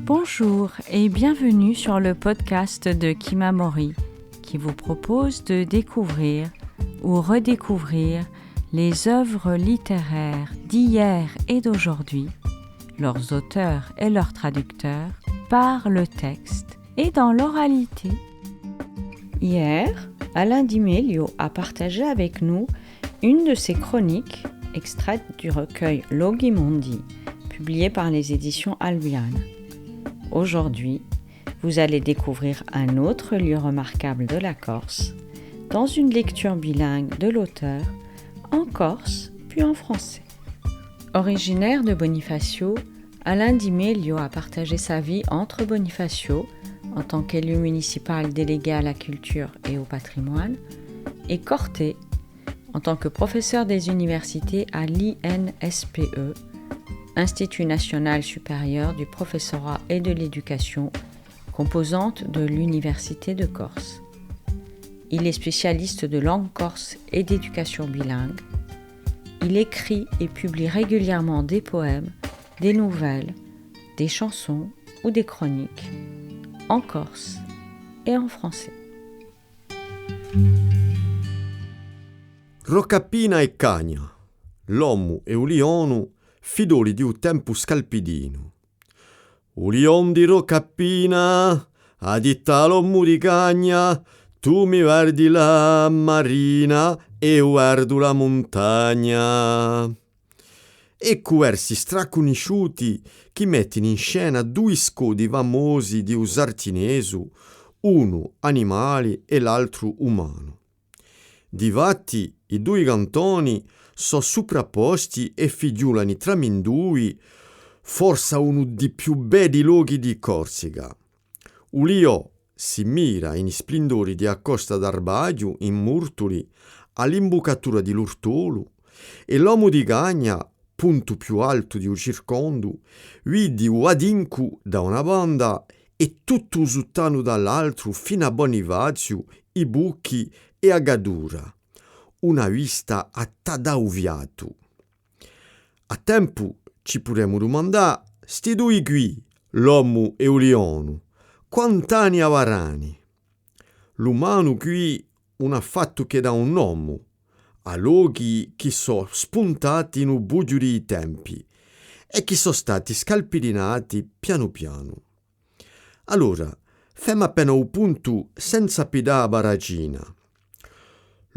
Bonjour et bienvenue sur le podcast de Kimamori qui vous propose de découvrir ou redécouvrir les œuvres littéraires d'hier et d'aujourd'hui, leurs auteurs et leurs traducteurs, par le texte et dans l'oralité. Hier, Alain Di Meglio a partagé avec nous une de ses chroniques extraites du recueil Loghi Mondi, publié par les éditions Albiane. Aujourd'hui, vous allez découvrir un autre lieu remarquable de la Corse, dans une lecture bilingue de l'auteur, en corse puis en français. Originaire de Bonifacio, Alain Di Meglio a partagé sa vie entre Bonifacio, en tant qu'élu municipal délégué à la culture et au patrimoine, et Corte, en tant que professeur des universités à l'INSPE, Institut national supérieur du professorat et de l'éducation, composante de l'Université de Corse. Il est spécialiste de langue corse et d'éducation bilingue. Il écrit et publie régulièrement des poèmes, des nouvelles, des chansons ou des chroniques, en corse et en français. Rocappina e Cagna, l'ommu e Ulionu, fidoli di un tempo scalpidino. Ulion di Rocappina, aditta l'ommu di Cagna, tu mi guardi la marina e guardo la montagna. Ecco versi straconosciuti che mettono in scena due scodi famosi di usartinesu, uno animale e l'altro umano. Difatti, i due cantoni sono sovrapposti e figliulano tra mindui, forse uno dei più belli luoghi di Corsica. Uliò si mira in splendori di Accosta d'Arbaggio in Murtoli, all'imbucatura di Lurtolo, e l'uomo di Cagna, punto più alto di un circondo, vidi Uadincu da una banda e tutto Usuttano dall'altro fino a Bonifazio, i Bucchi e a Gadura. Una vista a tadauviato. A tempo ci potremmo domandare, sti due qui, l'uomo e Ulionu, quant'anni avarani? L'umano qui non ha fatto che da un uomo, a luoghi che sono spuntati in un buio di tempi e che sono stati scalpidinati piano piano. Allora, fem appena un punto senza pidà baragina.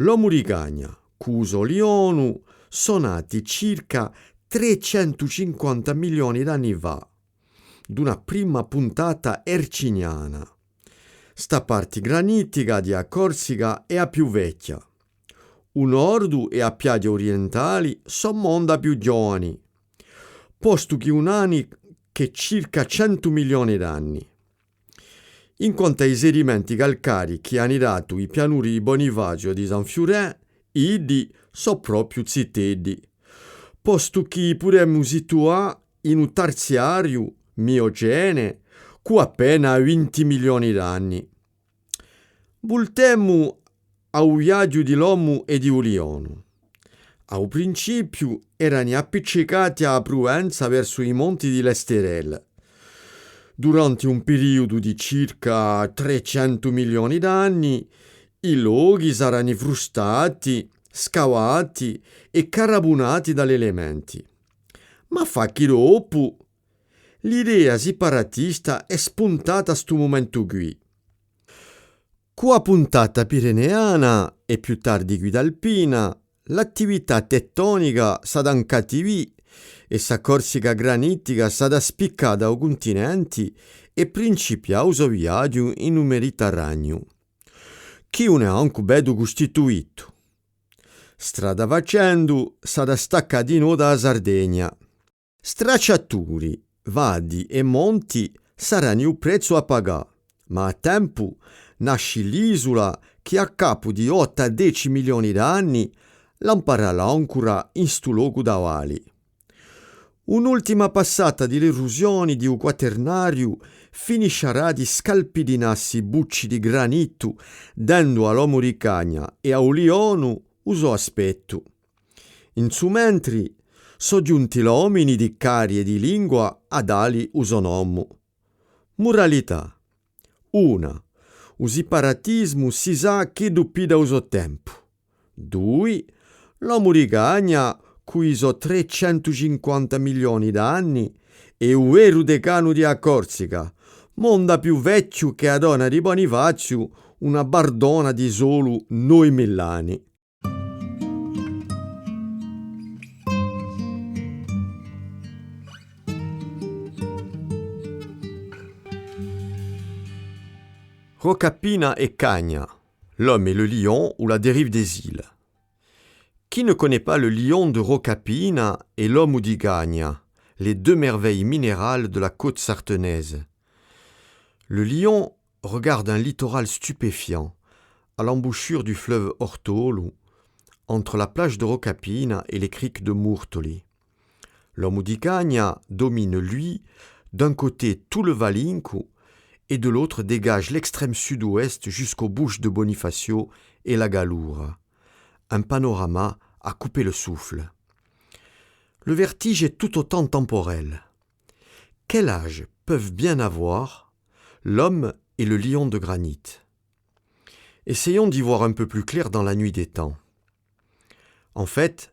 L'uomo di Cagna, Cuso Lionu, sono nati circa 350 milioni d'anni fa, d'una prima puntata erciniana. Sta parte granitica di a Corsica è a più vecchia. Un nord e a piadi orientali sono monda più giovani, posto che un anni che circa 100 milioni d'anni. In quanto ai sedimenti calcari che hanno dato i pianuri di Bonifacio e di San Fiorè, iddi sono proprio ziteddi, posto che potremmo situare in un terziario miogene con appena 20 milioni d'anni. Voltemmo al viaggio di l'uomo e di Ulionu. Al principio erano appiccicati a Provenza verso i monti di Lesterel. Durante un periodo di circa 300 milioni d'anni, i luoghi saranno frustati, scavati e carabonati dagli elementi. Ma fa che dopo l'idea separatista è spuntata a sto momento qui. Con la puntata pireneana e più tardi guida alpina, l'attività tettonica s'ha incattivì e sa Corsica granitica s'ha spiccata ai continenti e principia il suo viaggio in un Mediterraneo, che non è anche ben costituito. Strada facendo s'ha staccato di nuovo dalla Sardegna. Stracciaturi, vadi e monti saranno il prezzo a pagare, ma a tempo nasce l'isola che a capo di 8 a 10 milioni d'anni l'imparerà ancora in sto luogo davali. Un'ultima passata di erosioni di un quaternario finiscerà di scalpidinarsi bucci di granito, dando all'uomo di Cagna e a Ulionu uso aspetto. In su mentri so giunti l'omini di cari e di lingua ad ali usonomo. Moralità. 1. O separatismo si sa che duppi da uso tempo. 2. L'uomo rigagna qui so 350 milioni d'anni e o vero decano di Corsica, monda più vecchio che a donna di Bonifacio, una bardona di solo 9.000 anni. Rocapina et Cagna, l'homme et le lion ou la dérive des îles. Qui ne connaît pas le lion de Rocapina et l'homme di Cagna, les deux merveilles minérales de la côte sartenaise? Le lion regarde un littoral stupéfiant, à l'embouchure du fleuve Ortolo, entre la plage de Rocapina et les criques de Murtoli. L'homme di Cagna domine, lui, d'un côté tout le Valinco, et de l'autre dégage l'extrême sud-ouest jusqu'aux bouches de Bonifacio et la Gallura. Un panorama à couper le souffle. Le vertige est tout autant temporel. Quel âge peuvent bien avoir l'homme et le lion de granit? Essayons d'y voir un peu plus clair dans la nuit des temps. En fait,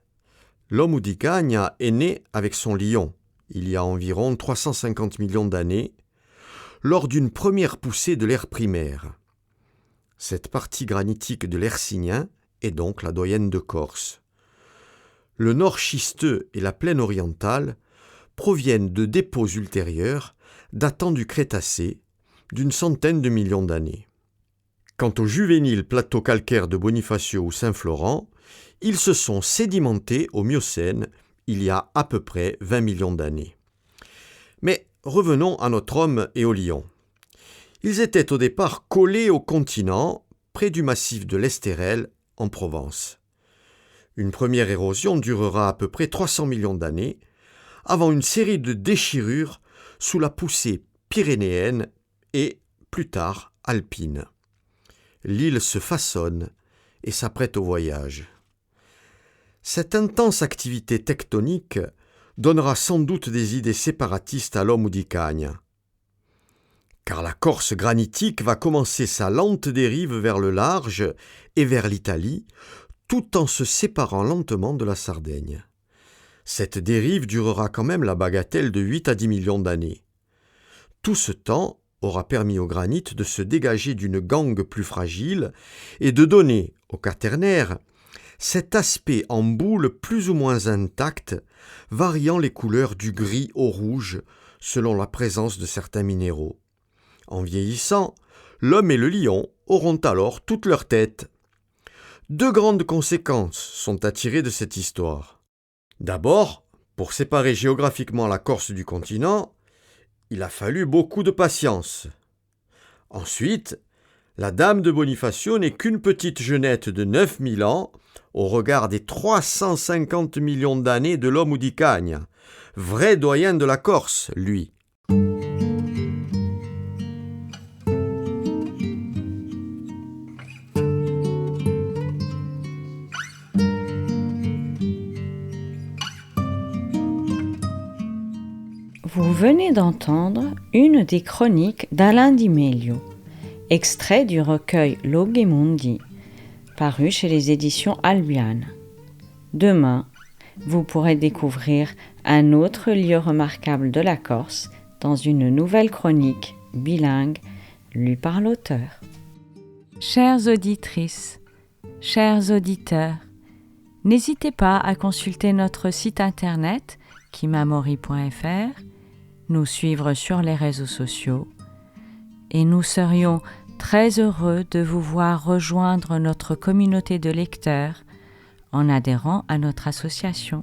l'homme di Cagna est né avec son lion, il y a environ 350 millions d'années, lors d'une première poussée de l'ère primaire. Cette partie granitique de l'Hercynien est donc la doyenne de Corse. Le nord schisteux et la plaine orientale proviennent de dépôts ultérieurs datant du Crétacé, d'une centaine de millions d'années. Quant au juvénile plateau calcaire de Bonifacio ou Saint-Florent, ils se sont sédimentés au Miocène il y a à peu près 20 millions d'années. Mais revenons à notre homme et au lion. Ils étaient au départ collés au continent, près du massif de l'Estérel, en Provence. Une première érosion durera à peu près 300 millions d'années, avant une série de déchirures sous la poussée pyrénéenne et, plus tard, alpine. L'île se façonne et s'apprête au voyage. Cette intense activité tectonique donnera sans doute des idées séparatistes à l'homme di Cagna. Car la Corse granitique va commencer sa lente dérive vers le large et vers l'Italie, tout en se séparant lentement de la Sardaigne. Cette dérive durera quand même la bagatelle de 8 à 10 millions d'années. Tout ce temps aura permis au granit de se dégager d'une gangue plus fragile et de donner au quaternaire cet aspect en boule plus ou moins intact, variant les couleurs du gris au rouge selon la présence de certains minéraux. En vieillissant, l'homme et le lion auront alors toute leur tête. Deux grandes conséquences sont à tirer de cette histoire. D'abord, pour séparer géographiquement la Corse du continent, il a fallu beaucoup de patience. Ensuite, la dame de Bonifacio n'est qu'une petite jeunette de 9000 ans au regard des 350 millions d'années de l'homme di Cagna, vrai doyen de la Corse, lui. Vous venez d'entendre une des chroniques d'Alain Di Meglio, extrait du recueil Loghemundi, paru chez les éditions Albiane. Demain, vous pourrez découvrir un autre lieu remarquable de la Corse dans une nouvelle chronique bilingue lue par l'auteur. Chères auditrices, chers auditeurs, n'hésitez pas à consulter notre site internet kimamori.fr, nous suivre sur les réseaux sociaux et nous serions très heureux de vous voir rejoindre notre communauté de lecteurs en adhérant à notre association.